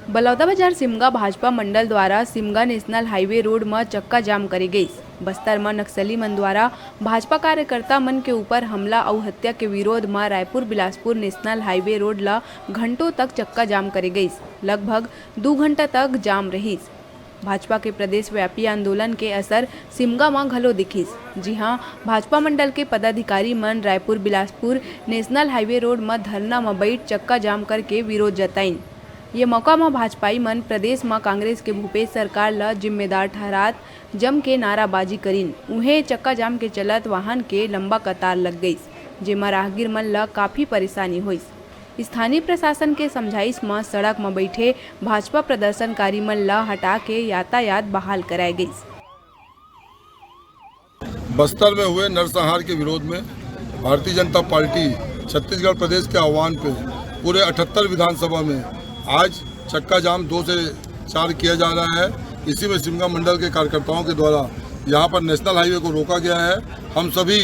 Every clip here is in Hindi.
बलौदाबाजार सिमगा भाजपा मंडल द्वारा सिमगा नेशनल हाईवे रोड में चक्का जाम करी गई। बस्तर में नक्सली मन द्वारा भाजपा कार्यकर्ता मन के ऊपर हमला और हत्या के विरोध में Raipur Bilaspur national highway road ला घंटों तक चक्का जाम करी गई। लगभग 2 घंटा तक जाम रहीस। भाजपा के प्रदेश व्यापी आंदोलन के असर सिमगा में घलो दिखिस। जी हां, भाजपा मंडल के पदाधिकारी मन Raipur Bilaspur national highway road में धरना में बैठ चक्का जाम करके विरोध जताइन। ये मौका में भाजपाई मन प्रदेश में कांग्रेस के भूपेश सरकार ला जिम्मेदार ठहरात जम के नाराबाजी करीन। उन्हें चक्का जाम के चलत वाहन के लंबा कतार लग गई, जेमा राहगीर मन ला काफी परेशानी हुई। स्थानीय प्रशासन के समझाइश में सड़क में बैठे भाजपा प्रदर्शनकारी मन ला हटा के यातायात बहाल कराई गई। बस्तर में हुए नरसंहार के विरोध में भारतीय जनता पार्टी छत्तीसगढ़ प्रदेश के आह्वान पे पूरे 78 विधानसभा में आज चक्का जाम 2 से 4 किया जा रहा है। इसी में सिमगा मंडल के कार्यकर्ताओं के द्वारा यहाँ पर नेशनल हाईवे को रोका गया है। हम सभी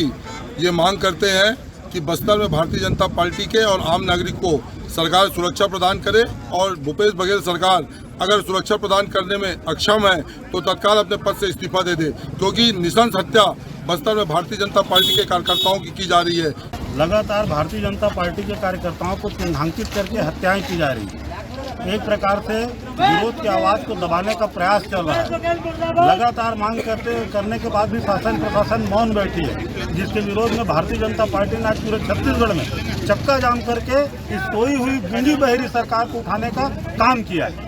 ये मांग करते हैं कि बस्तर में भारतीय जनता पार्टी के और आम नागरिक को सरकार सुरक्षा प्रदान करे और भूपेश बघेल सरकार अगर सुरक्षा प्रदान करने में अक्षम है तो तत्काल अपने पद से इस्तीफा दे दे, क्योंकि नृशंस हत्या बस्तर में भारतीय जनता पार्टी के कार्यकर्ताओं की जा रही है। लगातार भारतीय जनता पार्टी के कार्यकर्ताओं को चिन्हांकित करके हत्याएं की जा रही है। एक प्रकार से विरोध की आवाज़ को दबाने का प्रयास चल रहा है। लगातार मांग करने के बाद भी शासन प्रशासन मौन बैठी है, जिसके विरोध में भारतीय जनता पार्टी ने आज पूरे छत्तीसगढ़ में चक्का जाम करके इस सोई हुई गूंगी बहरी सरकार को उठाने का काम किया है।